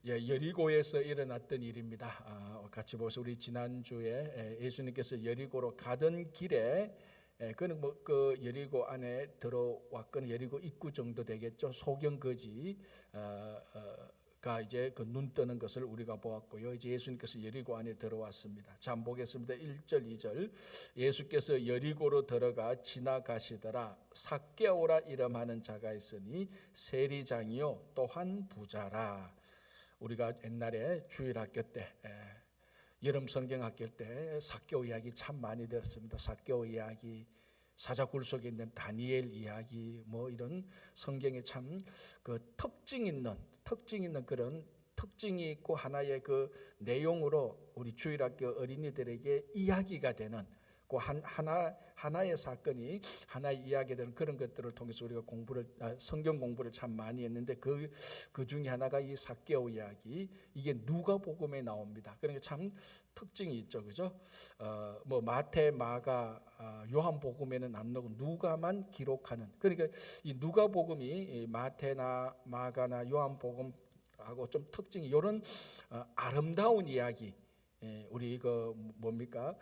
여리고에서 일어났던 일입니다. 같이 보세요. 우리 지난주에 예수님께서 여리고로 가던 길에 그는 그 여리고 안에 들어왔거나 여리고 입구 정도 되겠죠. 소경거지가 이제 그 눈 뜨는 것을 우리가 보았고요. 이제 예수님께서 여리고 안에 들어왔습니다. 자, 한번 보겠습니다. 1절 2절. 예수께서 여리고로 들어가 지나가시더라. 삭개오라 이름하는 자가 있으니 세리장이요 또한 부자라. 우리가 옛날에 주일학교 때 여름 성경학교 때 삭개오 이야기 참 많이 들었습니다. 삭개오 이야기, 사자굴 속에 있는 다니엘 이야기, 뭐 이런 성경에 참 그 특징 있는 그런 특징이 있고 하나의 그 내용으로 우리 주일학교 어린이들에게 이야기가 되는 그 하나의 사건이 하나의 이야기가 되는 그런 것들을 통해서 우리가 성경 공부를 참 많이 했는데 그 중에 하나가 이 삭개오 이야기, 이게 누가복음에 나옵니다. 그러니까 참 특징이 있죠, 그죠? 뭐 마태, 마가, 요한복음에는 안 나오고 누가만 기록하는. 그러니까 이 누가복음이 마태나 마가나 요한복음하고 좀 특징이 이런 아름다운 이야기. 우리 뭡니까?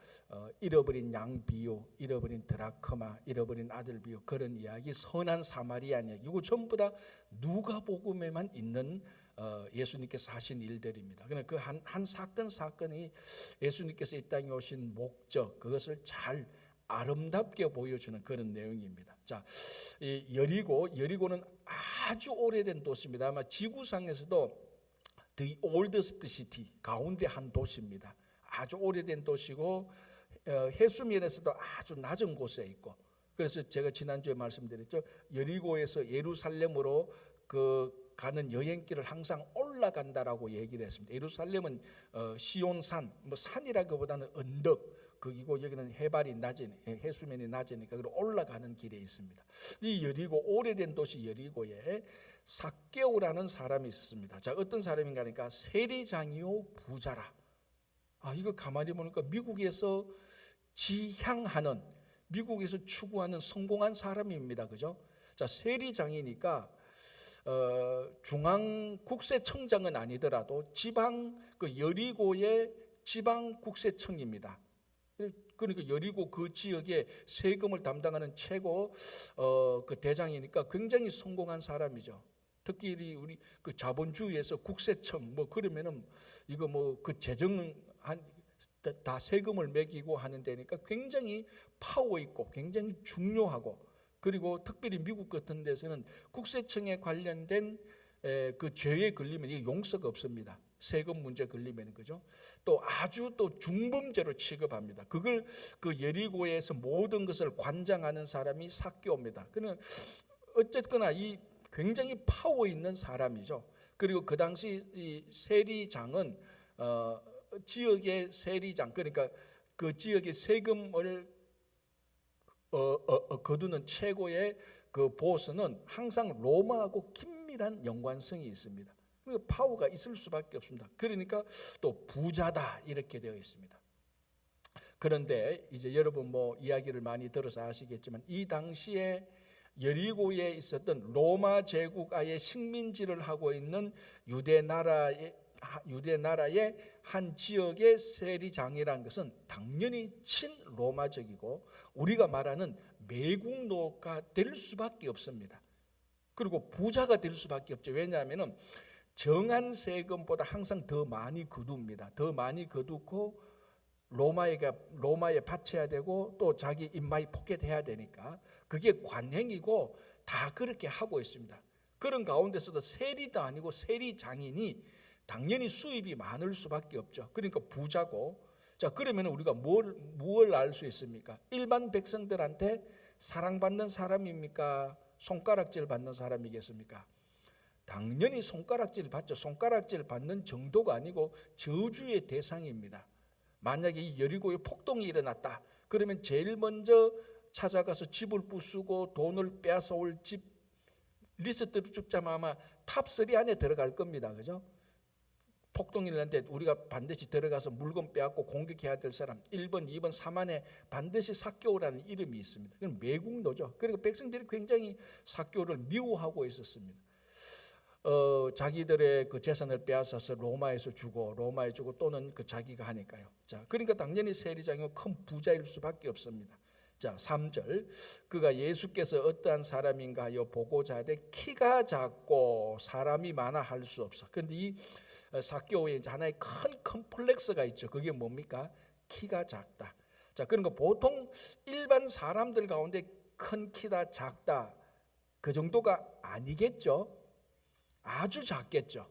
잃어버린 양 비유, 잃어버린 드라크마, 잃어버린 아들 비유, 그런 이야기, 선한 사마리아 이야기, 이거 전부 다 누가복음에만 있는 예수님께서 하신 일들입니다. 그러나 그 한 사건이 예수님께서 이 땅에 오신 목적, 그것을 잘 아름답게 보여주는 그런 내용입니다. 자, 이 여리고는 아주 오래된 도시입니다. 아마 지구상에서도 The oldest city, 가운데 한 도시입니다. 아주 오래된 도시고 해수면에서도 아주 낮은 곳에 있고, 그래서 제가 지난주에 말씀드렸죠. 여리고에서 예루살렘으로 가는 여행길을 항상 올라간다라고 얘기를 했습니다. 예루살렘은 시온산, 뭐 산이라기보다는 언덕, 거기고 여기는 해발이 낮으니, 해수면이 낮으니까 올라가는 길에 있습니다. 이 여리고, 오래된 도시 여리고에 삭개오라는 사람이 있었습니다. 자, 어떤 사람인가 하니까 세리장이요 부자라. 이거 가만히 보니까 미국에서 지향하는, 미국에서 추구하는 성공한 사람입니다. 그죠? 자, 세리장이니까 중앙국세청장은 아니더라도 여리고의 지방국세청입니다. 그러니까 여리고 그 지역에 세금을 담당하는 최고 그 대장이니까 굉장히 성공한 사람이죠. 특히 우리 그 자본주의에서 국세청 뭐 그러면은 이거 뭐 그 재정 다 세금을 매기고 하는 데니까 굉장히 파워 있고 굉장히 중요하고, 그리고 특별히 미국 같은 데서는 국세청에 관련된 그 죄에 걸리면 이게 용서가 없습니다. 세금 문제 걸리면, 그죠? 또 아주 또 중범죄로 취급합니다. 그걸 그 여리고에서 모든 것을 관장하는 사람이 삭개오입니다. 그는 어쨌거나 이 굉장히 파워 있는 사람이죠. 그리고 그 당시 이 세리장은 지역의 세리장, 그러니까 그 지역의 세금을 거두는 최고의 그 보스는 항상 로마하고 긴밀한 연관성이 있습니다. 그러니까 파워가 있을 수밖에 없습니다. 그러니까 또 부자다 이렇게 되어 있습니다. 그런데 이제 여러분 뭐 이야기를 많이 들어서 아시겠지만 이 당시에 여리고에 있었던 로마 제국 아예 식민지를 하고 있는 유대 나라의 한 지역의 세리장이라는 것은 당연히 친로마적이고 우리가 말하는 매국노가 될 수밖에 없습니다. 그리고 부자가 될 수밖에 없죠. 왜냐하면 정한 세금보다 항상 더 많이 거둡니다. 더 많이 거두고 로마에 바쳐야 되고 또 자기 인마이 포켓해야 되니까 그게 관행이고 다 그렇게 하고 있습니다. 그런 가운데서도 세리도 아니고 세리장이니 당연히 수입이 많을 수밖에 없죠. 그러니까 부자고. 자, 그러면 우리가 뭘 알 수 있습니까? 일반 백성들한테 사랑받는 사람입니까? 손가락질 받는 사람이겠습니까? 당연히 손가락질 받죠. 손가락질 받는 정도가 아니고 저주의 대상입니다. 만약에 이 여리고에 폭동이 일어났다. 그러면 제일 먼저 찾아가서 집을 부수고 돈을 빼앗아올 집 리스트를 쭉 짜면 아마 탑3 안에 들어갈 겁니다. 그죠? 폭동이 일어났는데 우리가 반드시 들어가서 물건 빼앗고 공격해야 될 사람 1번, 2번, 3안에 반드시 삭개오라는 이름이 있습니다. 그건 매국노죠. 그러니까 백성들이 굉장히 삭개오를 미워하고 있었습니다. 자기들의 그 재산을 빼앗아서 로마에서 주고 로마에 주고 또는 그 자기가 하니까요. 자, 그러니까 당연히 세리장이 큰 부자일 수밖에 없습니다. 자, 3절 그가 예수께서 어떠한 사람인가 하여 보고자 하되 키가 작고 사람이 많아 할 수 없어. 그런데 이 삭개오에 이제 하나의 큰 컴플렉스가 있죠. 그게 뭡니까? 키가 작다. 자, 그러니까 보통 일반 사람들 가운데 큰 키다 작다 그 정도가 아니겠죠. 아주 작겠죠.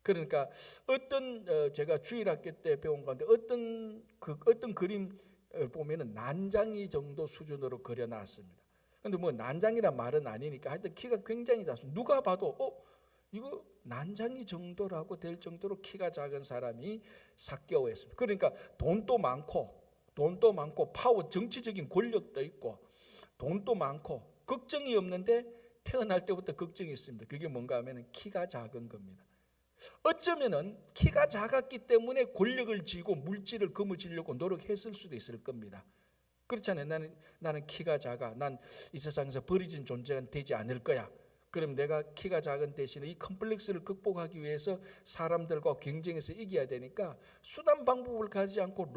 그러니까 어떤 제가 주일학교 때 배운 건데 어떤 그림 보면은 난장이 정도 수준으로 그려놨습니다. 근데 뭐 난장이란 말은 아니니까 하여튼 키가 굉장히 작습니다. 누가 봐도 이거 난장이 정도라고 될 정도로 키가 작은 사람이 삭개오였습니다. 그러니까 돈도 많고 파워 정치적인 권력도 있고 돈도 많고 걱정이 없는데 태어날 때부터 걱정이 있습니다. 그게 뭔가 하면 키가 작은 겁니다. 어쩌면은 키가 작았기 때문에 권력을 쥐고 물질을 거머쥐려고 노력했을 수도 있을 겁니다. 그렇잖아요. 나는 키가 작아. 난 이 세상에서 버려진 존재가 되지 않을 거야. 그럼 내가 키가 작은 대신에 이 컴플렉스를 극복하기 위해서 사람들과 경쟁해서 이겨야 되니까 수단 방법을 가지지 않고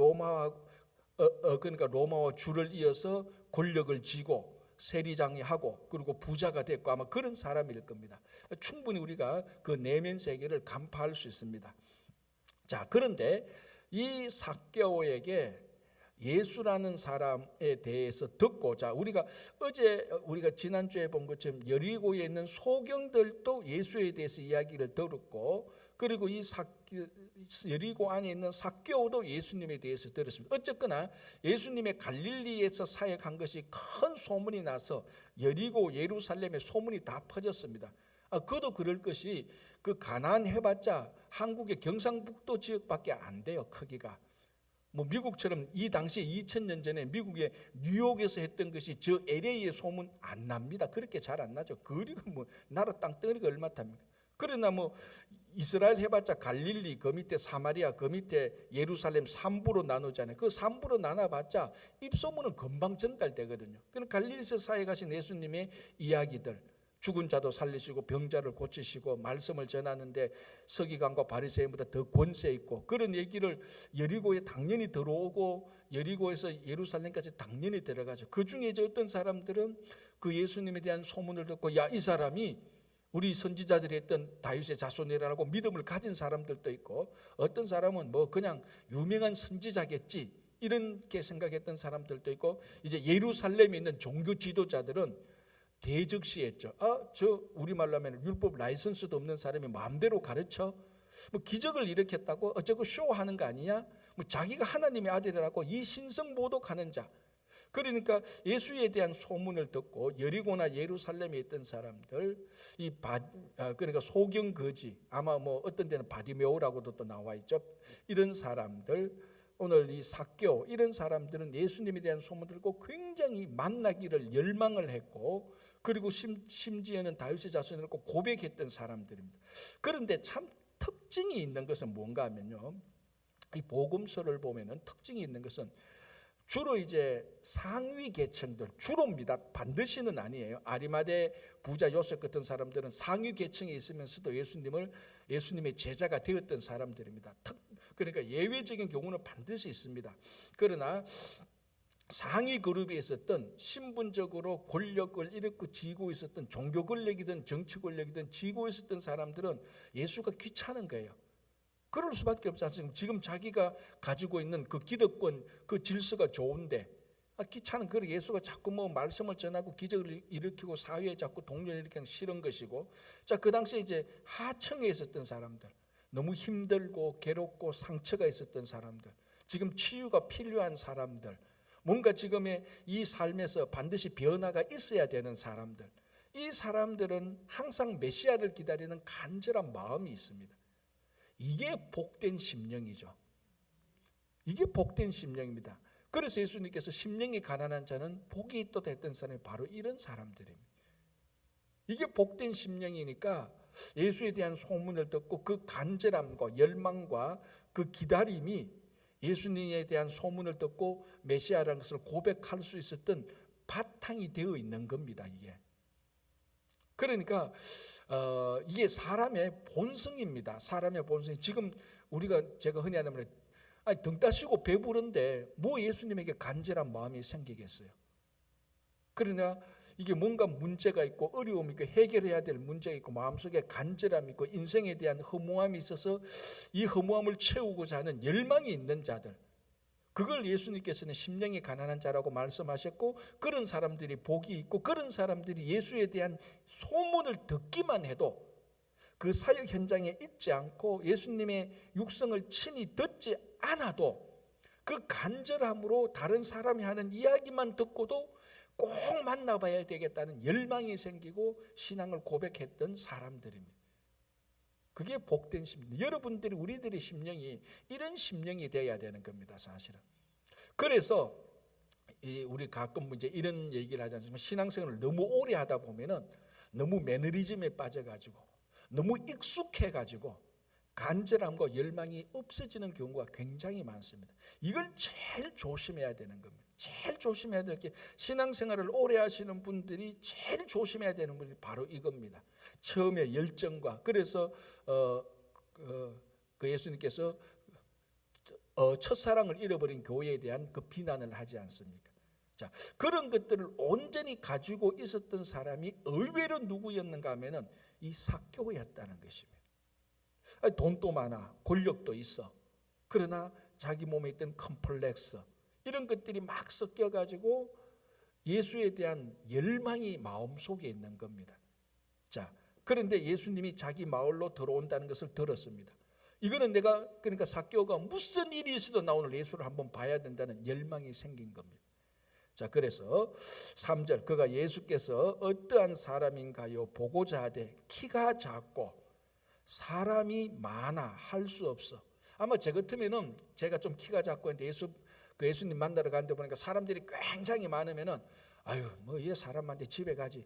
그러니까 로마와 줄을 이어서 권력을 쥐고 세리장이 하고 그리고 부자가 됐고 아마 그런 사람일 겁니다. 충분히 우리가 그 내면 세계를 간파할 수 있습니다. 자, 그런데 이 삭개오에게 예수라는 사람에 대해서 듣고, 자, 우리가 지난주에 본 것처럼 여리고에 있는 소경들도 예수에 대해서 이야기를 들었고, 그리고 이 여리고 안에 있는 삭개오도 예수님에 대해서 들었습니다. 어쨌거나 예수님의 갈릴리에서 사역한 것이 큰 소문이 나서 여리고 예루살렘에 소문이 다 퍼졌습니다. 그도 그럴 것이 그 가나안 해봤자 한국의 경상북도 지역밖에 안 돼요. 크기가. 뭐 미국처럼 이 당시에 2000년 전에 미국의 뉴욕에서 했던 것이 저 LA의 소문 안 납니다. 그렇게 잘 안 나죠. 그리고 뭐 나라 땅덩어리가 얼마 탑니까? 그러나 뭐 이스라엘 해봤자 갈릴리, 그 밑에 사마리아, 그 밑에 예루살렘 3부로 나누잖아요. 그 3부로 나눠봤자 입소문은 금방 전달되거든요. 그럼 갈릴리에서 사역하신 예수님의 이야기들, 죽은 자도 살리시고 병자를 고치시고 말씀을 전하는데 서기관과 바리새인보다 더 권세 있고 그런 얘기를 여리고에 당연히 들어오고 여리고에서 예루살렘까지 당연히 들어가죠. 그 중에 이제 어떤 사람들은 그 예수님에 대한 소문을 듣고 야, 이 사람이 우리 선지자들이 했던 다윗의 자손이라고 믿음을 가진 사람들도 있고 어떤 사람은 뭐 그냥 유명한 선지자겠지 이렇게 생각했던 사람들도 있고 이제 예루살렘에 있는 종교 지도자들은 대적시했죠. 저 우리말로 하면 율법 라이선스도 없는 사람이 마음대로 가르쳐 뭐 기적을 일으켰다고 어쩌고 쇼하는 거 아니냐? 뭐 자기가 하나님의 아들이라고 이 신성 모독하는 자. 그러니까 예수에 대한 소문을 듣고 여리고나 예루살렘에 있던 사람들 그러니까 소경 거지 아마 뭐 어떤 데는 바디메오라고도 또 나와 있죠. 이런 사람들 오늘 이 삭개오 이런 사람들은 예수님에 대한 소문 듣고 굉장히 만나기를 열망을 했고 그리고 심지어는 다윗의 자손이라고 고백했던 사람들입니다. 그런데 참 특징이 있는 것은 뭔가 하면요. 이 복음서를 보면은 특징이 있는 것은 주로 이제 상위 계층들 주로입니다. 반드시는 아니에요. 아리마대 부자 요셉 같은 사람들은 상위 계층에 있으면서도 예수님의 제자가 되었던 사람들입니다. 그러니까 예외적인 경우는 반드시 있습니다. 그러나 상위 그룹에 있었던 신분적으로 권력을 이렇게 쥐고 있었던 종교 권력이든 정치 권력이든 쥐고 있었던 사람들은 예수가 귀찮은 거예요. 그럴 수밖에 없지 않습니까? 지금 자기가 가지고 있는 그 기득권, 그 질서가 좋은데 귀찮은 그런 예수가 자꾸 뭐 말씀을 전하고 기적을 일으키고 사회에 자꾸 동료를 일으키는 싫은 것이고 자, 그 당시에 이제 하층에 있었던 사람들 너무 힘들고 괴롭고 상처가 있었던 사람들 지금 치유가 필요한 사람들 뭔가 지금의 이 삶에서 반드시 변화가 있어야 되는 사람들 이 사람들은 항상 메시아를 기다리는 간절한 마음이 있습니다. 이게 복된 심령이죠. 이게 복된 심령입니다. 그래서 예수님께서 심령이 가난한 자는 복이 있도다 했던 사람이 바로 이런 사람들입니다. 이게 복된 심령이니까 예수에 대한 소문을 듣고 그 간절함과 열망과 그 기다림이 예수님에 대한 소문을 듣고 메시아라는 것을 고백할 수 있었던 바탕이 되어 있는 겁니다. 이게 그러니까 이게 사람의 본성입니다. 사람의 본성이 지금 제가 흔히 하는 말에 등 따시고 배부른데 뭐 예수님에게 간절한 마음이 생기겠어요. 그러나 이게 뭔가 문제가 있고 어려움이 있고 해결해야 될 문제가 있고 마음속에 간절함이 있고 인생에 대한 허무함이 있어서 이 허무함을 채우고자 하는 열망이 있는 자들, 그걸 예수님께서는 심령이 가난한 자라고 말씀하셨고, 그런 사람들이 복이 있고 그런 사람들이 예수에 대한 소문을 듣기만 해도 그 사역 현장에 있지 않고 예수님의 육성을 친히 듣지 않아도 그 간절함으로 다른 사람이 하는 이야기만 듣고도 꼭 만나봐야 되겠다는 열망이 생기고 신앙을 고백했던 사람들입니다. 그게 복된 심령. 여러분들이, 우리들의 심령이 이런 심령이 되어야 되는 겁니다, 사실은. 그래서 우리 가끔 이제 이런 얘기를 하지 않습니까? 신앙생활을 너무 오래 하다 보면은 너무 매너리즘에 빠져가지고 너무 익숙해가지고 간절함과 열망이 없어지는 경우가 굉장히 많습니다. 이걸 제일 조심해야 되는 겁니다. 제일 조심해야 될 게, 신앙생활을 오래 하시는 분들이 제일 조심해야 되는 분이 바로 이겁니다. 처음에 열정과, 그래서 그 예수님께서 첫사랑을 잃어버린 교회에 대한 그 비난을 하지 않습니까? 자, 그런 것들을 온전히 가지고 있었던 사람이 의외로 누구였는가 하면은 이 삭개오였다는 것입니다. 돈도 많아, 권력도 있어. 그러나 자기 몸에 있던 컴플렉스, 이런 것들이 막 섞여가지고 예수에 대한 열망이 마음속에 있는 겁니다. 자, 그런데 예수님이 자기 마을로 들어온다는 것을 들었습니다. 이거는 그러니까 삭개오가 무슨 일이 있어도 나 오늘 예수를 한번 봐야 된다는 열망이 생긴 겁니다. 자, 그래서 3절, 그가 예수께서 어떠한 사람인가요 보고자 하되 키가 작고 사람이 많아 할 수 없어. 아마 제 같으면은, 제가 좀 키가 작고 했는데 예수님 만나러 가는데 보니까 사람들이 굉장히 많으면은 아유 뭐 얘 사람 많은데 집에 가지.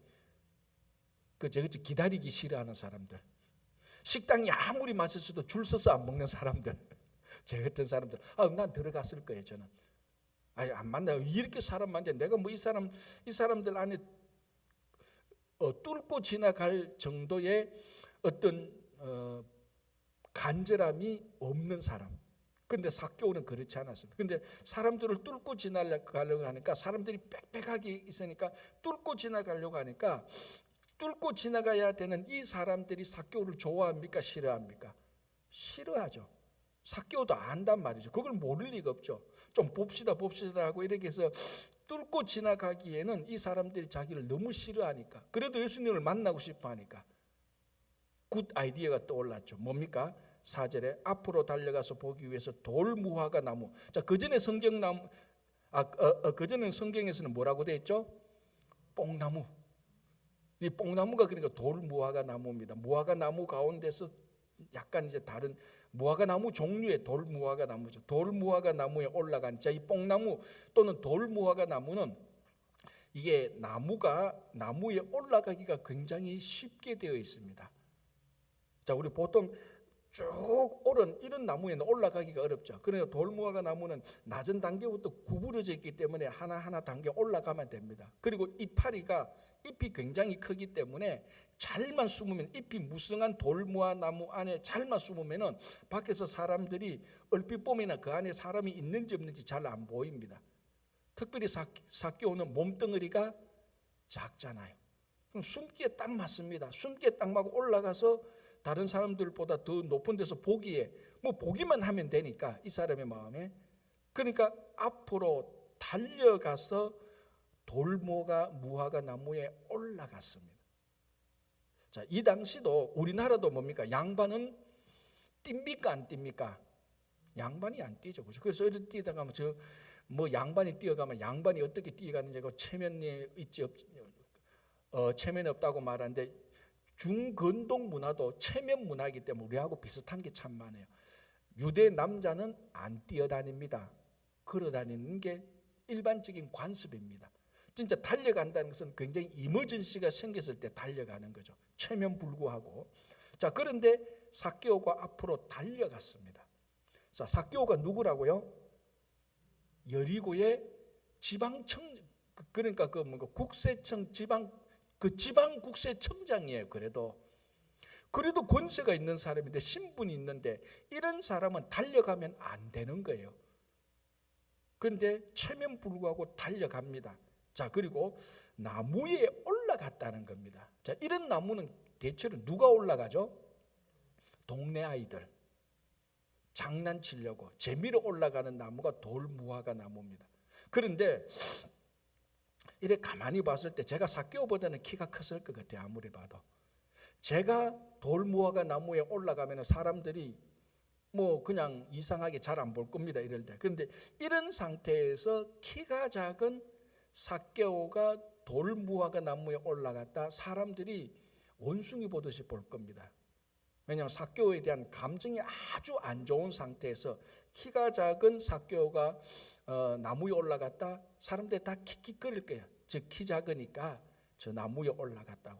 저같이 기다리기 싫어하는 사람들, 식당이 아무리 맛있어도 줄 서서 안 먹는 사람들, 제 같은 사람들, 난 들어갔을 거예요. 저는 안 만나요. 이렇게 사람 많은데 내가 뭐 이 사람들 안에 뚫고 지나갈 정도의 어떤 간절함이 없는 사람. 그런데 삭개오는 그렇지 않았습니다. 그런데 사람들을 뚫고 지나가려고 하니까, 사람들이 빽빽하게 있으니까 뚫고 지나가려고 하니까, 뚫고 지나가야 되는 이 사람들이 삭개오를 좋아합니까? 싫어합니까? 싫어하죠. 삭개오도 안단 말이죠. 그걸 모를 리가 없죠. 좀 봅시다 하고 이렇게 해서 뚫고 지나가기에는 이 사람들이 자기를 너무 싫어하니까, 그래도 예수님을 만나고 싶어 하니까 굿 아이디어가 떠올랐죠. 뭡니까? 4절에 앞으로 달려가서 보기 위해서 돌무화과 나무. 자, 그전에 그전에 성경에서는 뭐라고 되어 있죠? 뽕나무. 이 뽕나무가 그러니까 돌무화과 나무입니다. 무화과 나무 가운데서 약간 이제 다른 무화과 나무 종류의 돌무화과 나무죠. 돌무화과 나무에 올라간, 자, 이 뽕나무 또는 돌무화과 나무는 이게 나무에 올라가기가 굉장히 쉽게 되어 있습니다. 자, 우리 보통 쭉 오른 이런 나무에는 올라가기가 어렵죠. 그러니까 돌무화과 나무는 낮은 단계부터 구부러져 있기 때문에 하나하나 단계 올라가면 됩니다. 그리고 잎이 굉장히 크기 때문에 잘만 숨으면, 잎이 무성한 돌무화 나무 안에 잘만 숨으면은 밖에서 사람들이 얼핏 보면 그 안에 사람이 있는지 없는지 잘 안 보입니다. 특별히 삭개오는 몸뚱어리가 작잖아요. 그럼 숨기에 딱 맞습니다. 숨기에 딱 맞고 올라가서 다른 사람들보다 더 높은 데서 보기만 하면 되니까, 이 사람의 마음에. 그러니까 앞으로 달려가서 돌무화과 나무에 올라갔습니다. 자, 이 당시도 우리나라도 뭡니까? 양반은 띱니까 안 띱니까? 양반이 안 뛰죠. 그래서 이렇게 뛰다가 양반이 뛰어가면 양반이 어떻게 뛰어가는지 체면이 있지 체면이 없다고 말하는데, 중근동 문화도 체면 문화이기 때문에 우리하고 비슷한 게 참 많아요. 유대 남자는 안 뛰어다닙니다. 걸어다니는 게 일반적인 관습입니다. 진짜 달려간다는 것은 굉장히 이머전시가 생겼을 때 달려가는 거죠. 체면불구하고. 자, 그런데 삭개오가 앞으로 달려갔습니다. 자, 삭개오가 누구라고요? 여리고의 지방청, 그러니까 국세청 지방 그 지방국세청장이에요. 그래도 권세가 있는 사람인데, 신분이 있는데, 이런 사람은 달려가면 안 되는 거예요. 그런데 체면 불구하고 달려갑니다. 자, 그리고 나무에 올라갔다는 겁니다. 자, 이런 나무는 대체로 누가 올라가죠? 동네 아이들, 장난치려고 재미로 올라가는 나무가 돌무화과 나무입니다. 그런데 이래 가만히 봤을 때 제가 삭개오보다는 키가 컸을 것 같아요. 아무리 봐도. 제가 돌무화과 나무에 올라가면 사람들이 뭐 그냥 이상하게 잘 안 볼 겁니다. 이럴 때. 그런데 이런 상태에서 키가 작은 삭개오가 돌무화과 나무에 올라갔다, 사람들이 원숭이 보듯이 볼 겁니다. 왜냐하면 삭개오에 대한 감정이 아주 안 좋은 상태에서 키가 작은 삭개오가 나무에 올라갔다, 사람들이 다 킥킥거릴 거예요. 즉 키 작으니까 저 나무에 올라갔다고.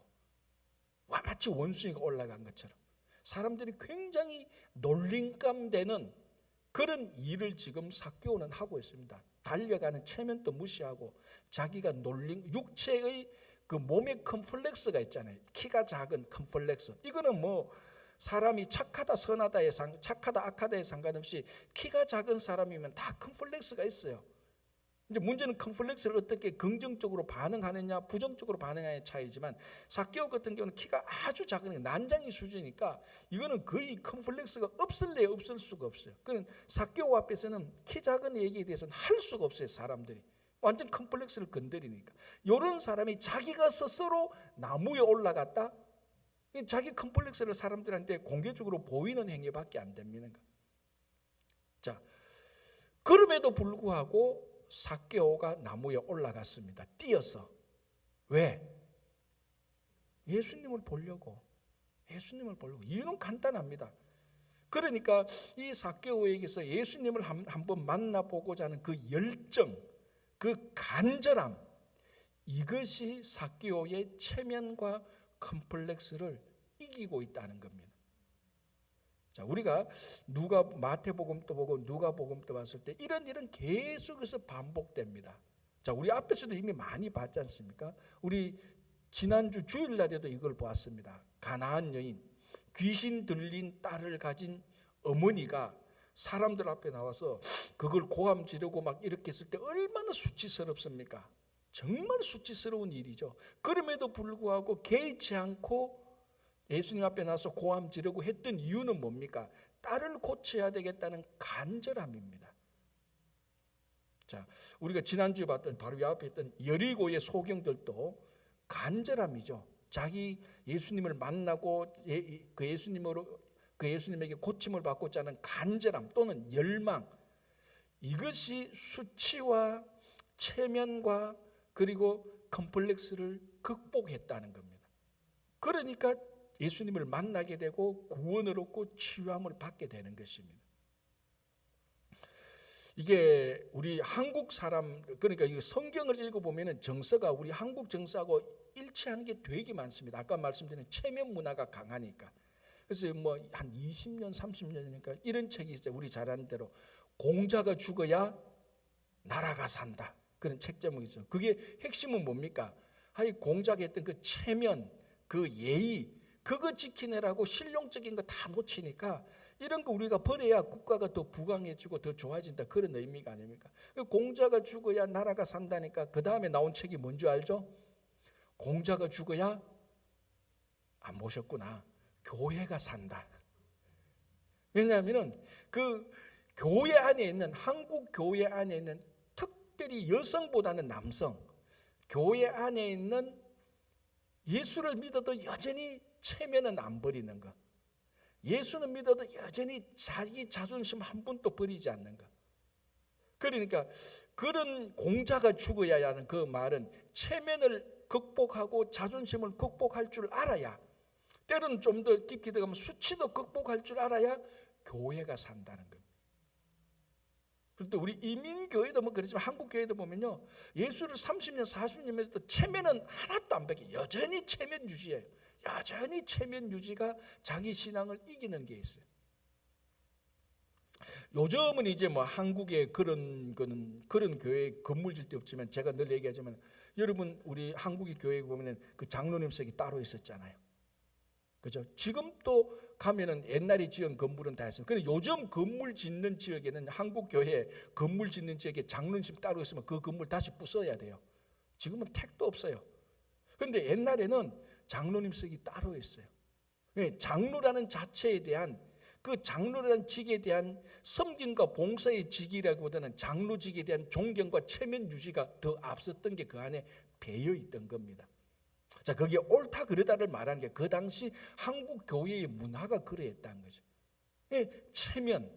와, 마치 원숭이가 올라간 것처럼 사람들이 굉장히 놀림감되는 그런 일을 지금 삭개오는 하고 있습니다. 달려가는 체면도 무시하고 자기가 육체의 그 몸의 컴플렉스가 있잖아요. 키가 작은 컴플렉스. 이거는 뭐 사람이 착하다 악하다에 상관없이 키가 작은 사람이면 다 컴플렉스가 있어요. 이제 문제는 컴플렉스를 어떻게 긍정적으로 반응하느냐 부정적으로 반응하느냐의 차이지만, 삭개오 같은 경우는 키가 아주 작은 난장이 수준이니까 이거는 거의 컴플렉스가 없을래야 없을 수가 없어요. 그럼 삭개오 앞에서는 키 작은 얘기에 대해서는 할 수가 없어요. 사람들이 완전 컴플렉스를 건드리니까. 이런 사람이 자기가 스스로 나무에 올라갔다, 자기 컴플렉스를 사람들한테 공개적으로 보이는 행위밖에 안 됩니다. 자, 그럼에도 불구하고 삭개오가 나무에 올라갔습니다. 뛰어서. 왜? 예수님을 보려고. 이유는 간단합니다. 그러니까 이 삭개오에게서 예수님을 한번 만나보고자 하는 그 열정, 그 간절함, 이것이 삭개오의 체면과 컴플렉스를 이기고 있다는 겁니다. 자, 우리가 마태복음도 보고 누가복음도 봤을 때 이런 일은 계속해서 반복됩니다. 자, 우리 앞에서도 이미 많이 봤지 않습니까? 우리 지난주 주일날에도 이걸 보았습니다. 가나안 여인, 귀신 들린 딸을 가진 어머니가 사람들 앞에 나와서 그걸 고함 지르고 막 이렇게 했을 때 얼마나 수치스럽습니까? 정말 수치스러운 일이죠. 그럼에도 불구하고 개의치 않고 예수님 앞에 나서 고함 지르고 했던 이유는 뭡니까? 딸을 고쳐야 되겠다는 간절함입니다. 자, 우리가 지난주에 봤던 바로 이 앞에 있던 여리고의 소경들도 간절함이죠. 자기 예수님을 만나고 그 예수님에게 고침을 받고자 하는 간절함 또는 열망, 이것이 수치와 체면과 그리고 컴플렉스를 극복했다는 겁니다. 그러니까 예수님을 만나게 되고 구원을 얻고 치유함을 받게 되는 것입니다. 이게 우리 한국 사람, 그러니까 이 성경을 읽어보면 정서가 우리 한국 정서하고 일치하는 게 되게 많습니다. 아까 말씀드린 체면 문화가 강하니까. 그래서 뭐 한 20년 30년이니까 이런 책이 있어요. 우리 잘 아는 대로 공자가 죽어야 나라가 산다, 그런 책 제목이 있어요. 그게 핵심은 뭡니까? 공자가 했던 그 체면, 그 예의, 그거 지키느라고 실용적인 거 다 놓치니까 이런 거 우리가 버려야 국가가 더 부강해지고 더 좋아진다, 그런 의미가 아닙니까? 공자가 죽어야 나라가 산다니까 그 다음에 나온 책이 뭔지 알죠? 공자가 죽어야, 안 보셨구나, 교회가 산다. 왜냐하면 그 교회 안에 있는, 한국 교회 안에 있는 특별히 여성보다는 남성, 교회 안에 있는 예수를 믿어도 여전히 체면은 안 버리는 것, 예수는 믿어도 여전히 자기 자존심 한 번도 버리지 않는 것. 그러니까 그런 공자가 죽어야 하는 그 말은 체면을 극복하고 자존심을 극복할 줄 알아야, 때로는 좀 더 깊게 들어가면 수치도 극복할 줄 알아야 교회가 산다는 겁니다. 그런데 우리 이민교회도 뭐 그렇지만 한국교회도 보면요, 예수를 30년 40년 믿어도 체면은 하나도 안 바뀌어요. 여전히 체면 유지예요. 여전히 체면 유지가 자기 신앙을 이기는 게 있어요. 요즘은 이제 뭐 한국에 그런 교회 건물 질 데 없지만, 제가 늘 얘기하지만 여러분 우리 한국의 교회에 보면은 그 장로님석이 따로 있었잖아요. 그죠? 지금도 가면은 옛날에 지은 건물은 다 있어요. 근데 요즘 건물 짓는 지역에는 한국 교회 건물 짓는 지역에 장로님석 따로 있으면 그 건물 다시 부숴야 돼요. 지금은 택도 없어요. 그런데 옛날에는 장로님석이 따로 있어요. 장로라는 자체에 대한 그 장로라는 직에 대한 섬김과 봉사의 직이라기보다는 장로직에 대한 존경과 체면 유지가 더 앞섰던 게 그 안에 배어 있던 겁니다. 자, 거기에 옳다 그르다를 말하는 게 그 당시 한국 교회의 문화가 그러했다는 거죠. 체면,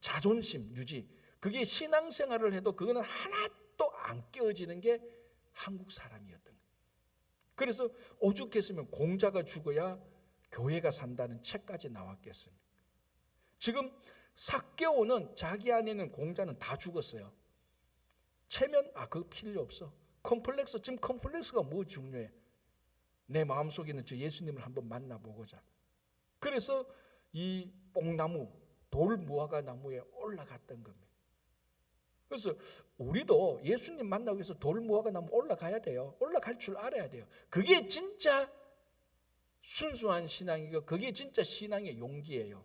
자존심 유지, 그게 신앙생활을 해도 그거는 하나도 안 깨어지는 게 한국 사람이었던 거예요. 그래서 오죽했으면 공자가 죽어야 교회가 산다는 책까지 나왔겠습니까? 지금 삭개오는 자기 안에 있는 공자는 다 죽었어요. 체면, 그거 필요 없어. 컴플렉스, 지금 컴플렉스가 뭐 중요해? 내 마음속에 있는 저 예수님을 한번 만나보고자. 그래서 이 뽕나무, 돌무화과 나무에 올라갔던 겁니다. 그래서 우리도 예수님 만나기 위해서 돌무화과 나무 올라가야 돼요. 올라갈 줄 알아야 돼요. 그게 진짜 순수한 신앙이고 그게 진짜 신앙의 용기예요.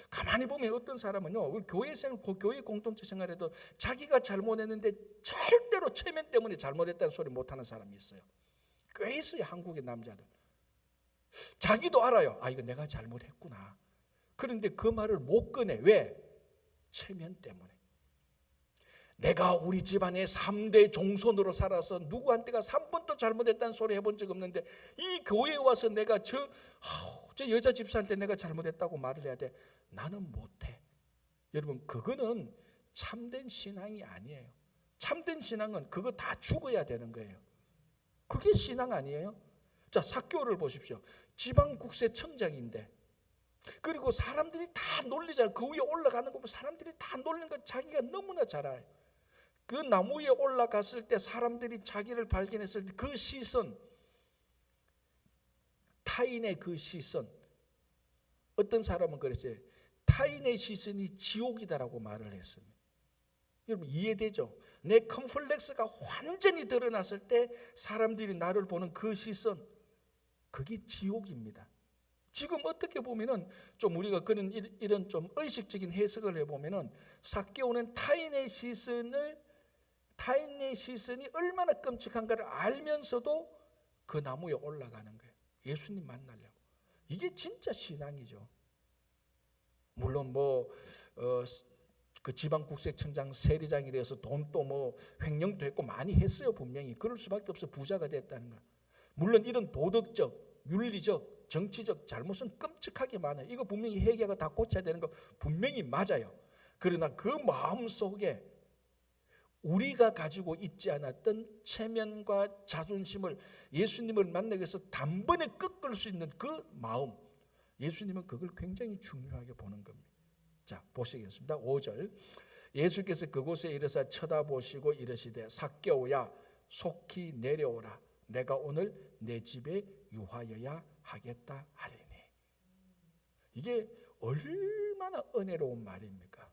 가만히 보면 어떤 사람은요, 우리 교회 생활, 교회 공동체 생활에도 자기가 잘못했는데 절대로 체면 때문에 잘못했다는 소리 못하는 사람이 있어요. 꽤 있어요, 한국의 남자들. 자기도 알아요. 이거 내가 잘못했구나. 그런데 그 말을 못 꺼내. 왜? 체면 때문에. 내가 우리 집안의 3대 종손으로 살아서 누구한테가 3번도 잘못했다는 소리 해본 적 없는데 이 교회에 와서 내가 저 여자 집사한테 내가 잘못했다고 말을 해야 돼. 나는 못해. 여러분, 그거는 참된 신앙이 아니에요. 참된 신앙은 그거 다 죽어야 되는 거예요. 그게 신앙 아니에요? 자, 삭개오를 보십시오. 지방국세청장인데, 그리고 사람들이 다 놀리잖아요. 그 위에 올라가는 거 보면 사람들이 다 놀리는 거 자기가 너무나 잘 알아요. 그 나무 위에 올라갔을 때 사람들이 자기를 발견했을 때 그 시선, 타인의 그 시선, 어떤 사람은 그랬어요. 타인의 시선이 지옥이다라고 말을 했습니다. 여러분 이해되죠? 내 컴플렉스가 완전히 드러났을 때 사람들이 나를 보는 그 시선, 그게 지옥입니다. 지금 어떻게 보면은 좀 우리가 그런 이런 좀 의식적인 해석을 해보면은 삭개오는 타인의 시선이 얼마나 끔찍한가를 알면서도 그 나무에 올라가는 거예요. 예수님 만나려고. 이게 진짜 신앙이죠. 물론 그 지방국세청장 세리장이라서 돈도 횡령도 했고 많이 했어요. 분명히 그럴 수밖에 없어. 부자가 됐다는 거. 물론 이런 도덕적, 윤리적, 정치적 잘못은 끔찍하게 많아요. 이거 분명히 회개가 다 고쳐야 되는 거 분명히 맞아요. 그러나 그 마음 속에 우리가 가지고 있지 않았던 체면과 자존심을 예수님을 만나기 위해서 단번에 꺾을 수 있는 그 마음, 예수님은 그걸 굉장히 중요하게 보는 겁니다. 자, 보시겠습니다. 5절. 예수께서 그곳에 이르사 쳐다보시고 이르시되 삭개오야 속히 내려오라. 내가 오늘 내 집에 유하여야 하겠다 하리니. 이게 얼마나 은혜로운 말입니까?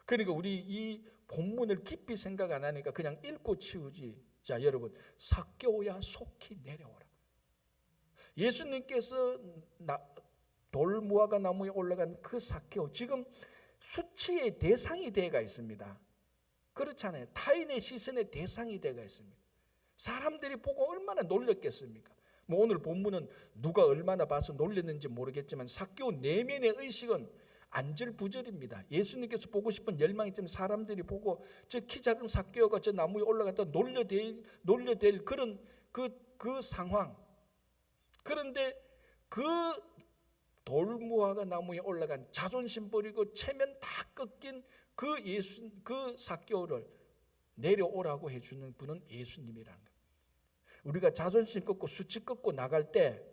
그러니까 우리 이 본문을 깊이 생각 안 하니까 그냥 읽고 치우지. 자, 여러분, 삭개오야 속히 내려오라. 예수님께서 돌무화과 나무에 올라간 그 삭개오, 지금 수치의 대상이 되어가 있습니다. 그렇잖아요. 타인의 시선의 대상이 되어가 있습니다. 사람들이 보고 얼마나 놀렸겠습니까? 오늘 본문은 누가 얼마나 봐서 놀렸는지 모르겠지만 삭개오 내면의 의식은 안절부절입니다. 예수님께서 보고 싶은 열망이 있지만 사람들이 보고 저 키 작은 삭개오가 저 나무에 올라갔다 놀려댈 그런 그 상황. 그런데 그 돌무화과 나무에 올라간 자존심 버리고 체면 다 꺾인 그 삭개오를 내려오라고 해주는 분은 예수님이라는 거예요. 우리가 자존심 꺾고 수치 꺾고 나갈 때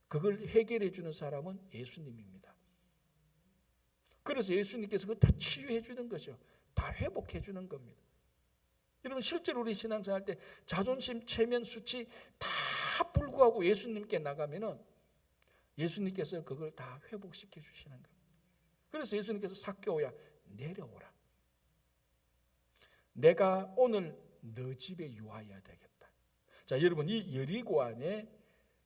그걸 해결해 주는 사람은 예수님입니다. 그래서 예수님께서 그거 다 치유해 주는 거죠. 다 회복해 주는 겁니다. 여러분 실제로 우리 신앙생활 때 자존심, 체면, 수치 다 불구하고 예수님께 나가면은 예수님께서 그걸 다 회복시켜 주시는 거예요. 그래서 예수님께서 삭개오야 내려오라. 내가 오늘 너 집에 유하여야 되겠다. 자, 여러분, 이 여리고 안에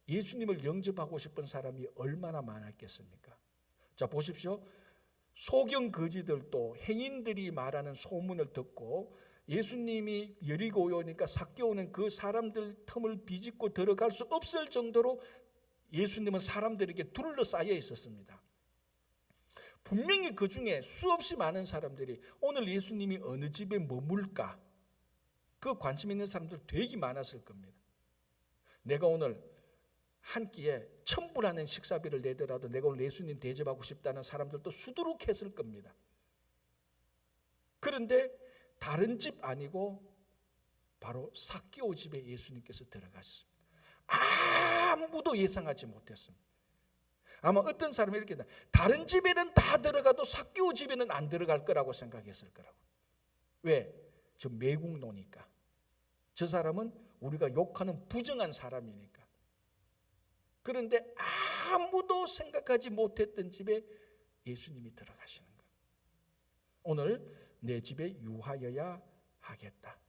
예수님을 영접하고 싶은 사람이 얼마나 많았겠습니까? 자, 보십시오. 소경 거지들도 행인들이 말하는 소문을 듣고 예수님이 여리고에 오니까 삭개오는 그 사람들 틈을 비집고 들어갈 수 없을 정도로 예수님은 사람들에게 둘러싸여 있었습니다. 분명히 그 중에 수없이 많은 사람들이 오늘 예수님이 어느 집에 머물까, 그 관심 있는 사람들 되게 많았을 겁니다. 내가 오늘 한 끼에 천불하는 식사비를 내더라도 내가 오늘 예수님 대접하고 싶다는 사람들도 수두룩했을 겁니다. 그런데 다른 집 아니고 바로 삭개오 집에 예수님께서 들어가셨습니다. 아무도 예상하지 못했습니다. 아마 어떤 사람이 이렇게 다른 집에는 다 들어가도 삭개오 집에는 안 들어갈 거라고 생각했을 거라고. 왜? 저 매국노니까. 저 사람은 우리가 욕하는 부정한 사람이니까. 그런데 아무도 생각하지 못했던 집에 예수님이 들어가시는 거예요. 오늘 내 집에 유하여야 하겠다.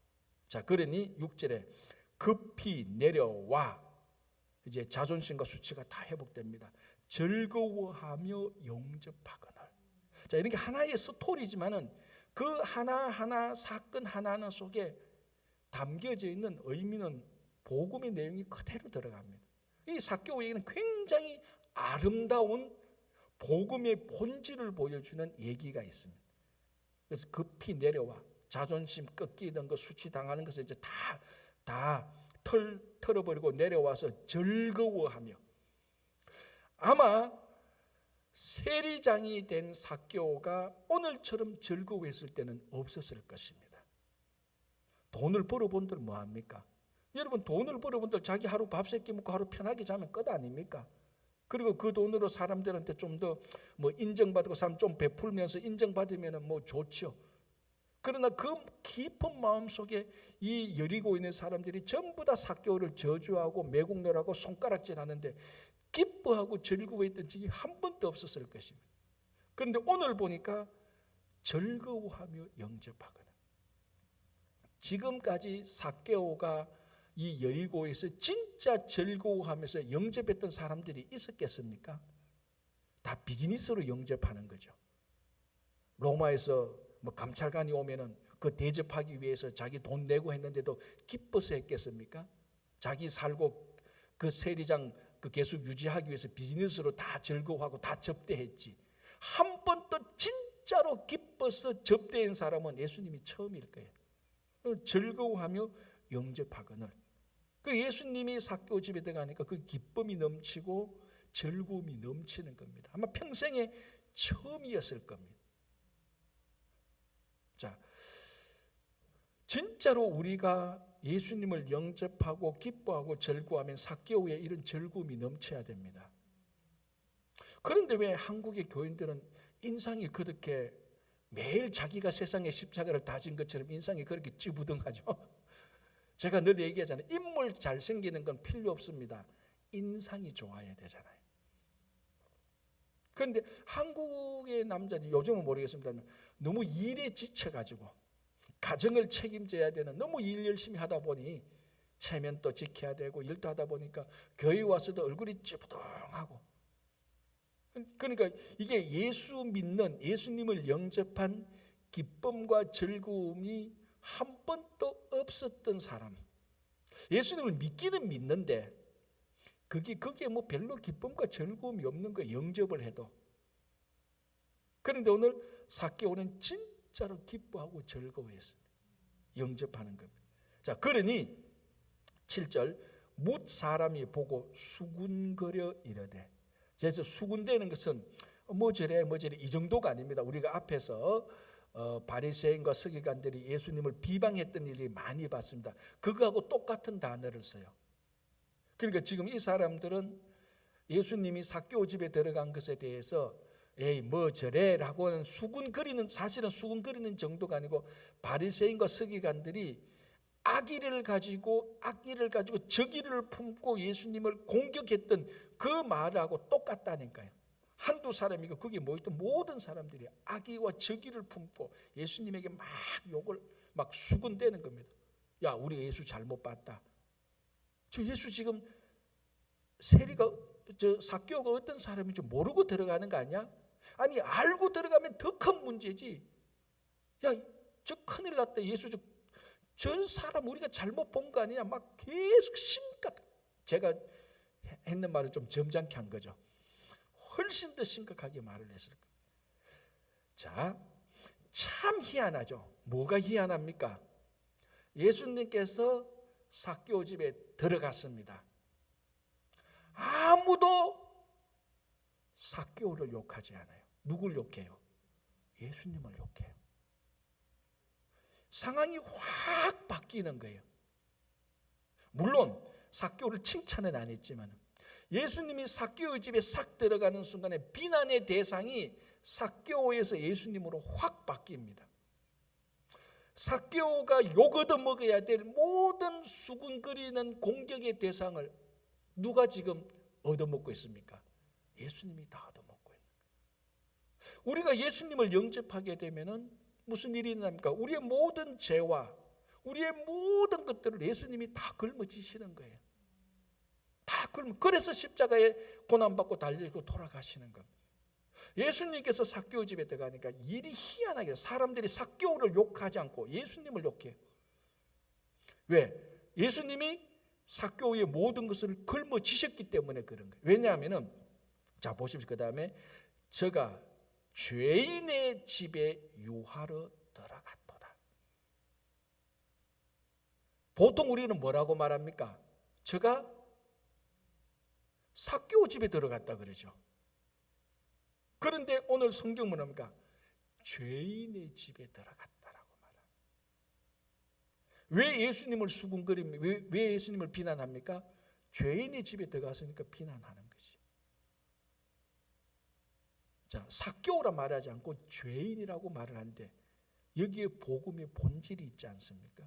자, 그러니 6절에 급히 내려와, 이제 자존심과 수치가 다 회복됩니다. 즐거워하며 영접하거늘. 자, 이런 게 하나의 스토리지만은 그 하나하나 사건 하나하나 속에 담겨져 있는 의미는 복음의 내용이 그대로 들어갑니다. 이 삭개오에게는 굉장히 아름다운 복음의 본질을 보여주는 얘기가 있습니다. 그래서 급히 내려와, 자존심 꺾이는 것, 수치당하는 것을 이제 다 털어버리고 내려와서 즐거워하며, 아마 세리장이 된 삭개오가 오늘처럼 즐거워했을 때는 없었을 것입니다. 돈을 벌어본들 뭐합니까? 여러분, 돈을 벌어본들 자기 하루 밥 세끼 먹고 하루 편하게 자면 끝 아닙니까? 그리고 그 돈으로 사람들한테 좀 더 뭐 인정받고 사람 좀 베풀면서 인정받으면 뭐 좋죠. 그러나 그 깊은 마음 속에 이 여리고 있는 사람들이 전부 다 삭개오를 저주하고 매국노라고 손가락질하는데 기뻐하고 즐거워했던 적이 한 번도 없었을 것입니다. 그런데 오늘 보니까 즐거워하며 영접하거든. 지금까지 삭개오가 이 여리고에서 진짜 즐거워하면서 영접했던 사람들이 있었겠습니까? 다 비즈니스로 영접하는 거죠. 로마에서 뭐 감찰관이 오면은 그 대접하기 위해서 자기 돈 내고 했는데도 기뻐서 했겠습니까? 자기 살고 그 세리장 그 계속 유지하기 위해서 비즈니스로 다 즐거워하고 다 접대했지. 한 번도 진짜로 기뻐서 접대한 사람은 예수님이 처음일 거예요. 즐거워하며 영접하거늘. 그 예수님이 삭개오 집에 들어가니까 그 기쁨이 넘치고 즐거움이 넘치는 겁니다. 아마 평생에 처음이었을 겁니다. 자, 진짜로 우리가 예수님을 영접하고 기뻐하고 즐거워하면 삭개오에 이런 즐거움이 넘쳐야 됩니다. 그런데 왜 한국의 교인들은 인상이 그렇게 매일 자기가 세상의 십자가를 다진 것처럼 인상이 그렇게 찌부둥하죠? 제가 늘 얘기하잖아요. 인물 잘생기는 건 필요 없습니다. 인상이 좋아야 되잖아요. 그런데 한국의 남자들이 요즘은 모르겠습니다. 너무 일에 지쳐가지고 가정을 책임져야 되는, 너무 일 열심히 하다 보니 체면도 지켜야 되고 일도 하다 보니까 교회 와서도 얼굴이 찌부둥하고, 그러니까 이게 예수 믿는, 예수님을 영접한 기쁨과 즐거움이 한 번도 없었던 사람, 예수님을 믿기는 믿는데 그게 뭐 별로 기쁨과 즐거움이 없는 거예요, 영접을 해도. 그런데 오늘 삭개오는 진짜로 기뻐하고 즐거워했어요. 영접하는 겁니다. 자, 그러니 7절, 뭇 사람이 보고 수군거려 이르되. 그래서 수군대는 것은 뭐 저래 이 정도가 아닙니다. 우리가 앞에서 바리새인과 서기관들이 예수님을 비방했던 일이 많이 봤습니다. 그거하고 똑같은 단어를 써요. 그러니까 지금 이 사람들은 예수님이 삭개오 집에 들어간 것에 대해서 에이 뭐 저래라고는 수군거리는, 사실은 수군거리는 정도가 아니고 바리새인과 서기관들이 악의를 가지고 적의를 품고 예수님을 공격했던 그 말하고 똑같다니까요. 한두 사람이고 그게 뭐였든 모든 사람들이 악의와 적의를 품고 예수님에게 막 욕을 막 수군대는 겁니다. 야, 우리 예수 잘못 봤다. 저 예수 지금 세리가 삭개오가 어떤 사람인지 모르고 들어가는 거 아니야? 아니 알고 들어가면 더 큰 문제지. 야, 저 큰일 났다. 예수 저 사람 우리가 잘못 본 거 아니냐? 막 계속 심각. 제가 했는 말을 좀 점잖게 한 거죠. 훨씬 더 심각하게 말을 했을 거예요. 자, 참 희한하죠. 뭐가 희한합니까? 예수님께서 삭개오 집에 들어갔습니다. 아무도 삭개오를 욕하지 않아요. 누굴 욕해요? 예수님을 욕해요. 상황이 확 바뀌는 거예요. 물론 삭개오를 칭찬은 안 했지만 예수님이 삭개오 집에 싹 들어가는 순간에 비난의 대상이 삭개오에서 예수님으로 확 바뀝니다. 삭개오가 욕 얻어먹어야 될 모든 수군거리는 공격의 대상을 누가 지금 얻어먹고 있습니까? 예수님이 다 얻어먹고 있는 거예요. 우리가 예수님을 영접하게 되면은 무슨 일이 일어납니까? 우리의 모든 죄와 우리의 모든 것들을 예수님이 다 걸머지시는 거예요. 다 그래서 십자가에 고난받고 달리고 돌아가시는 겁니다. 예수님께서 삭개오 집에 들어가니까 일이 희한하게 사람들이 삭개오를 욕하지 않고 예수님을 욕해요. 왜? 예수님이 삭개오의 모든 것을 걸머지셨기 때문에 그런 거예요. 왜냐하면은 자 보십시오. 그 다음에 저가 죄인의 집에 유하러 들어갔도다. 보통 우리는 뭐라고 말합니까? 저가 삭개오 집에 들어갔다 그러죠. 그런데 오늘 성경은 뭡니까? 죄인의 집에 들어갔다라고 말합니다. 왜 예수님을 수군거립니까? 왜 예수님을 비난합니까? 죄인의 집에 들어갔으니까 비난하는 것이. 자, 삭개오라 말하지 않고 죄인이라고 말을 하는데 여기에 복음의 본질이 있지 않습니까?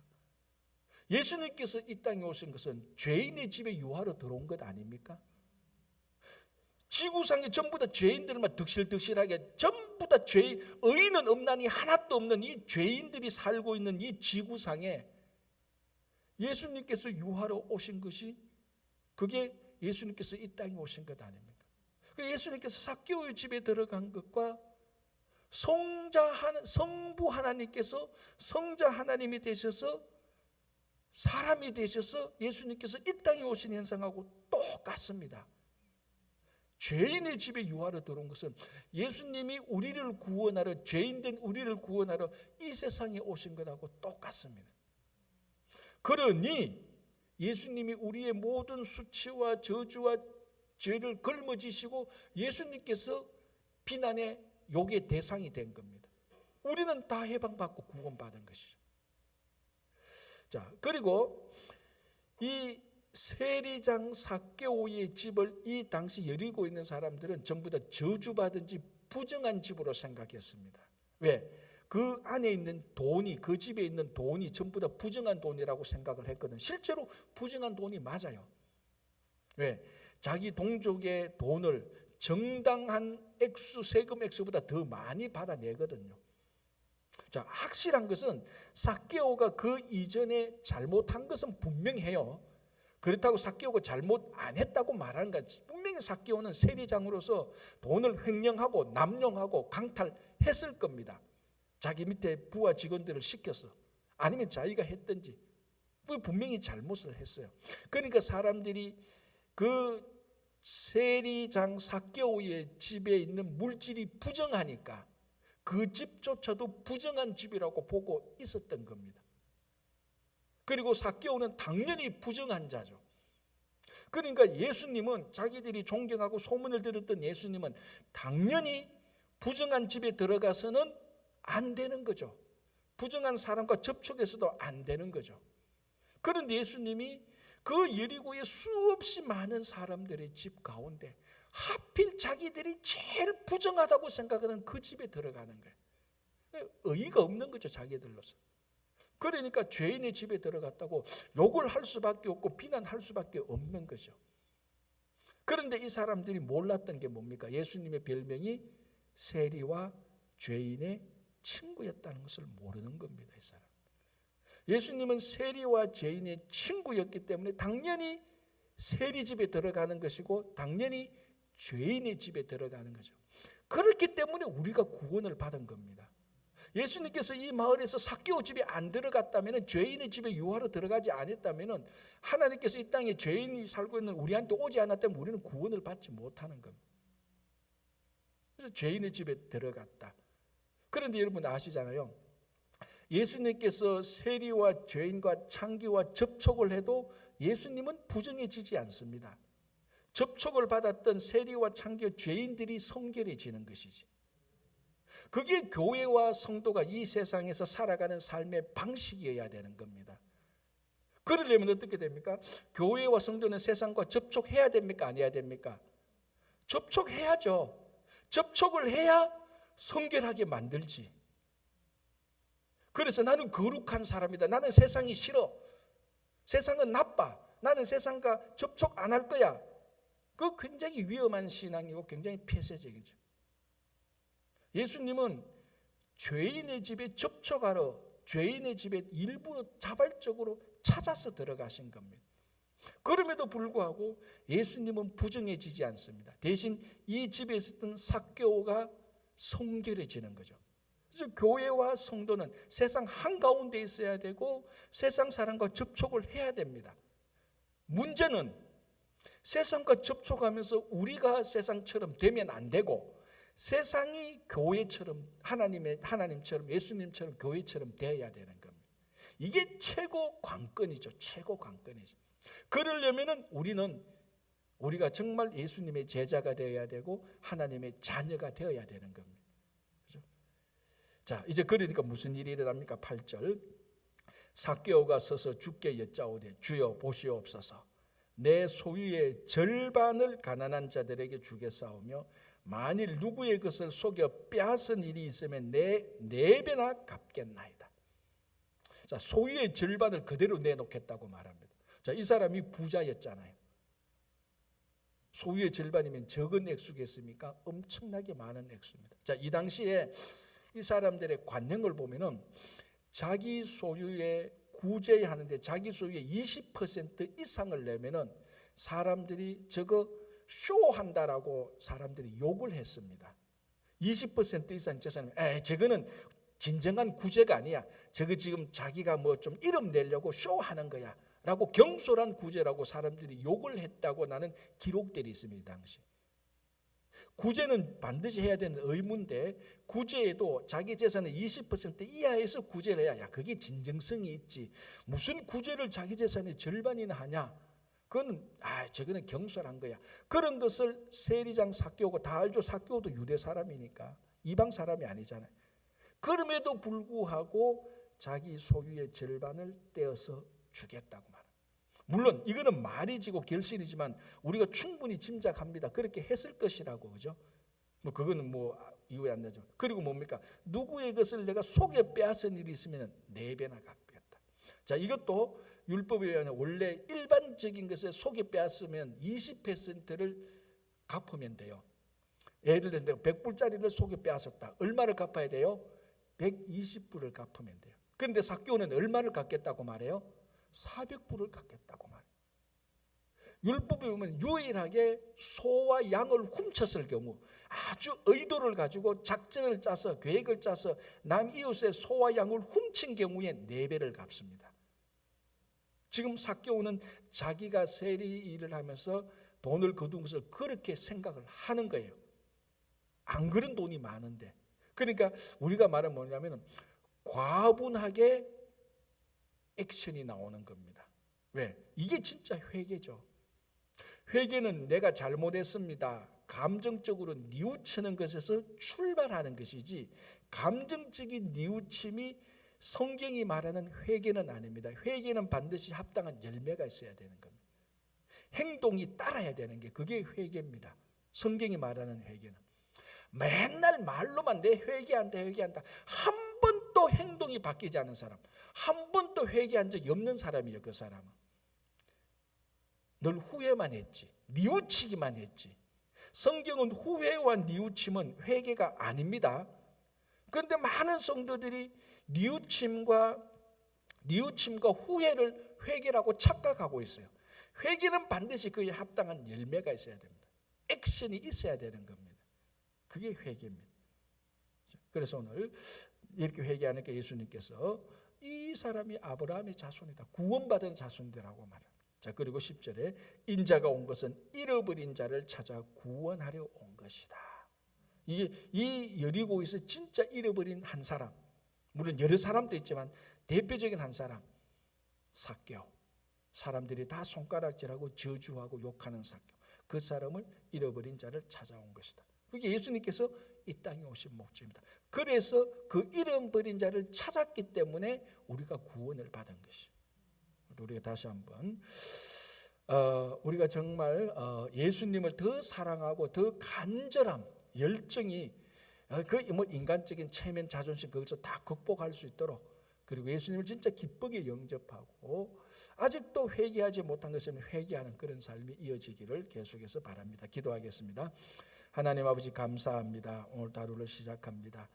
예수님께서 이 땅에 오신 것은 죄인의 집에 유하러 들어온 것 아닙니까? 지구상에 전부 다 죄인들만 득실득실하게 전부 다 의인은 없나니 하나도 없는 이 죄인들이 살고 있는 이 지구상에 예수님께서 유하러 오신 것이 그게 예수님께서 이 땅에 오신 것 아닙니까? 예수님께서 삭개오의 집에 들어간 것과 성부 하나님께서 성자 하나님이 되셔서 사람이 되셔서 예수님께서 이 땅에 오신 현상하고 똑같습니다. 죄인의 집에 유하러 들어온 것은 예수님이 우리를 구원하러 죄인된 우리를 구원하러 이 세상에 오신 것하고 똑같습니다. 그러니 예수님이 우리의 모든 수치와 저주와 죄를 걸머지시고 예수님께서 비난의 욕의 대상이 된 겁니다. 우리는 다 해방받고 구원받은 것이죠. 자, 그리고 이 세리장 삭개오의 집을 이 당시 여리고 있는 사람들은 전부 다 저주받은 집, 부정한 집으로 생각했습니다. 왜? 그 안에 있는 돈이, 그 집에 있는 돈이 전부 다 부정한 돈이라고 생각을 했거든. 실제로 부정한 돈이 맞아요. 왜? 자기 동족의 돈을 정당한 액수, 세금 액수보다 더 많이 받아내거든요. 자, 확실한 것은 삭개오가 그 이전에 잘못한 것은 분명해요. 그렇다고 삭개오가 잘못 안 했다고 말하는 거지. 분명히 삭개오는 세리장으로서 돈을 횡령하고 남용하고 강탈했을 겁니다. 자기 밑에 부하 직원들을 시켜서 아니면 자기가 했든지 분명히 잘못을 했어요. 그러니까 사람들이 그 세리장 삭개오의 집에 있는 물질이 부정하니까 그 집조차도 부정한 집이라고 보고 있었던 겁니다. 그리고 삭개오는 당연히 부정한 자죠. 그러니까 예수님은 자기들이 존경하고 소문을 들었던 예수님은 당연히 부정한 집에 들어가서는 안 되는 거죠. 부정한 사람과 접촉해서도 안 되는 거죠. 그런데 예수님이 그 여리고의 수없이 많은 사람들의 집 가운데 하필 자기들이 제일 부정하다고 생각하는 그 집에 들어가는 거예요. 의의가 없는 거죠, 자기들로서. 그러니까 죄인의 집에 들어갔다고 욕을 할 수밖에 없고 비난할 수밖에 없는 거죠. 그런데 이 사람들이 몰랐던 게 뭡니까? 예수님의 별명이 세리와 죄인의 친구였다는 것을 모르는 겁니다. 이 사람. 예수님은 세리와 죄인의 친구였기 때문에 당연히 세리 집에 들어가는 것이고 당연히 죄인의 집에 들어가는 거죠. 그렇기 때문에 우리가 구원을 받은 겁니다. 예수님께서 이 마을에서 삭개오 집에 안 들어갔다면, 죄인의 집에 유하로 들어가지 않았다면, 하나님께서 이 땅에 죄인이 살고 있는 우리한테 오지 않았다면 우리는 구원을 받지 못하는 겁니다. 그래서 죄인의 집에 들어갔다. 그런데 여러분 아시잖아요. 예수님께서 세리와 죄인과 창기와 접촉을 해도 예수님은 부정해지지 않습니다. 접촉을 받았던 세리와 창기와 죄인들이 성결해지는 것이지. 그게 교회와 성도가 이 세상에서 살아가는 삶의 방식이어야 되는 겁니다. 그러려면 어떻게 됩니까? 교회와 성도는 세상과 접촉해야 됩니까? 안 해야 됩니까? 접촉해야죠. 접촉을 해야 성결하게 만들지. 그래서 나는 거룩한 사람이다. 나는 세상이 싫어. 세상은 나빠. 나는 세상과 접촉 안 할 거야. 그거 굉장히 위험한 신앙이고 굉장히 폐쇄적이죠. 예수님은 죄인의 집에 접촉하러, 죄인의 집에 일부러 자발적으로 찾아서 들어가신 겁니다. 그럼에도 불구하고 예수님은 부정해지지 않습니다. 대신 이 집에 있었던 삭개오가 성결해지는 거죠. 그래서 교회와 성도는 세상 한가운데 있어야 되고 세상 사람과 접촉을 해야 됩니다. 문제는 세상과 접촉하면서 우리가 세상처럼 되면 안 되고 세상이 교회처럼 하나님처럼 예수님처럼 교회처럼 되어야 되는 겁니다. 이게 최고 관건이죠. 최고 관건이죠. 그러려면은 우리가 정말 예수님의 제자가 되어야 되고 하나님의 자녀가 되어야 되는 겁니다. 그렇죠? 자, 이제 그러니까 무슨 일이 일어납니까? 8절. 삭개오가 서서 주께 여짜오되 주여 보시옵소서. 내 소유의 절반을 가난한 자들에게 주겠사오며 만일 누구의 것을 속여 빼앗은 일이 있으면 네 배나 갚겠나이다. 자, 소유의 절반을 그대로 내놓겠다고 말합니다. 자, 이 사람이 부자였잖아요. 소유의 절반이면 적은 액수겠습니까? 엄청나게 많은 액수입니다. 자, 이 당시에 이 사람들의 관념을 보면은 자기 소유의 구제하는데 자기 소유의 20% 이상을 내면은 사람들이 저거 쇼한다라고 사람들이 욕을 했습니다. 20% 이상 재산이면 저거는 진정한 구제가 아니야. 저거 지금 자기가 뭐 좀 이름 내려고 쇼하는 거야 라고 경솔한 구제라고 사람들이 욕을 했다고 나는 기록들이 있습니다. 당시 구제는 반드시 해야 되는 의무인데 구제에도 자기 재산의 20% 이하에서 구제를 해야 그게 진정성이 있지. 무슨 구제를 자기 재산의 절반이나 하냐. 그건 저거는 경솔한 거야. 그런 것을 세리장 삭개오가 다 알죠. 삭개오도 유대 사람이니까 이방 사람이 아니잖아요. 그럼에도 불구하고 자기 소유의 절반을 떼어서 주겠다고 말합니다. 물론 이거는 말이지고 결실이지만 우리가 충분히 짐작합니다. 그렇게 했을 것이라고. 그죠? 뭐 그거는 뭐 이유에 안 나죠. 그리고 뭡니까? 누구의 것을 내가 속여 빼앗은 일이 있으면 4배나 갚겠다. 자, 이것도 율법에 의하면 원래 일반적인 것에 속여 빼앗으면 20%를 갚으면 돼요. 예를 들어서 내가 100불짜리를 속여 빼앗았다. 얼마를 갚아야 돼요? 120불을 갚으면 돼요. 그런데 삭개오는 얼마를 갚겠다고 말해요? 400불을 갚겠다고 말해요. 율법에 보면 유일하게 소와 양을 훔쳤을 경우 아주 의도를 가지고 작전을 짜서 계획을 짜서 남 이웃의 소와 양을 훔친 경우에 4배를 갚습니다. 지금 삭개오는 자기가 세리 일을 하면서 돈을 거둔 것을 그렇게 생각을 하는 거예요. 안 그런 돈이 많은데. 그러니까 우리가 말하면 뭐냐면 과분하게 액션이 나오는 겁니다. 왜? 이게 진짜 회개죠. 회개는 내가 잘못했습니다. 감정적으로 뉘우치는 것에서 출발하는 것이지 감정적인 뉘우침이 성경이 말하는 회개는 아닙니다. 회개는 반드시 합당한 열매가 있어야 되는 겁니다. 행동이 따라야 되는 게 그게 회개입니다. 성경이 말하는 회개는 맨날 말로만 내 회개한다 한 번도 행동이 바뀌지 않은 사람, 한 번도 회개한 적이 없는 사람이에요. 그 사람은 늘 후회만 했지, 뉘우치기만 했지. 성경은 후회와 뉘우침은 회개가 아닙니다. 그런데 많은 성도들이 뉘우침과 뉘우침과 후회를 회개라고 착각하고 있어요. 회개는 반드시 그에 합당한 열매가 있어야 됩니다. 액션이 있어야 되는 겁니다. 그게 회개입니다. 그래서 오늘 이렇게 회개하니까 예수님께서 이 사람이 아브라함의 자손이다, 구원받은 자손이라고 말합니다. 자, 그리고 10절에 인자가 온 것은 잃어버린 자를 찾아 구원하려 온 것이다. 이 여리고에서 진짜 잃어버린 한 사람, 물론 여러 사람도 있지만 대표적인 한 사람, 삭개오. 사람들이 다 손가락질하고 저주하고 욕하는 삭개오. 그 사람을 잃어버린 자를 찾아온 것이다. 그게 예수님께서 이 땅에 오신 목적입니다. 그래서 그 잃어버린 자를 찾았기 때문에 우리가 구원을 받은 것이. 우리가 다시 한번 우리가 정말 예수님을 더 사랑하고 더 간절함, 열정이 그 뭐 인간적인 체면, 자존심 거기서 다 극복할 수 있도록, 그리고 예수님을 진짜 기쁘게 영접하고 아직도 회개하지 못한 것은 회개하는 그런 삶이 이어지기를 계속해서 바랍니다. 기도하겠습니다. 하나님 아버지, 감사합니다. 오늘 하루를 시작합니다.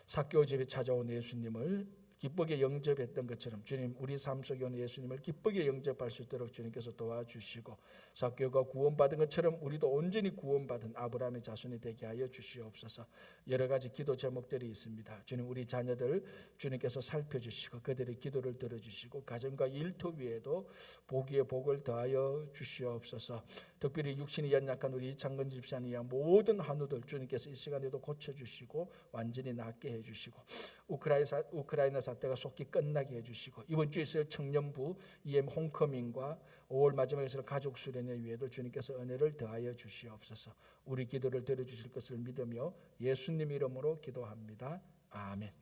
삭개오 집에 찾아온 예수님을 기쁘게 영접했던 것처럼 주님, 우리 삶 속에 온 예수님을 기쁘게 영접할 수 있도록 주님께서 도와주시고, 삭개오가 구원받은 것처럼 우리도 온전히 구원받은 아브라함의 자손이 되게 하여 주시옵소서. 여러 가지 기도 제목들이 있습니다. 주님, 우리 자녀들 주님께서 살펴주시고 그들의 기도를 들어주시고 가정과 일터 위에도 복위에 복을 더하여 주시옵소서. 특별히 육신이 연약한 우리 이창근 집사님 이한 모든 한우들 주님께서 이 시간에도 고쳐주시고 완전히 낫게 해주시고, 우크라이나 사태가 속히 끝나게 해주시고, 이번 주에 있을 청년부 EM 홈커밍과 5월 마지막에 있을 가족 수련회 위에도 주님께서 은혜를 더하여 주시옵소서. 우리 기도를 들어주실 것을 믿으며 예수님 이름으로 기도합니다. 아멘.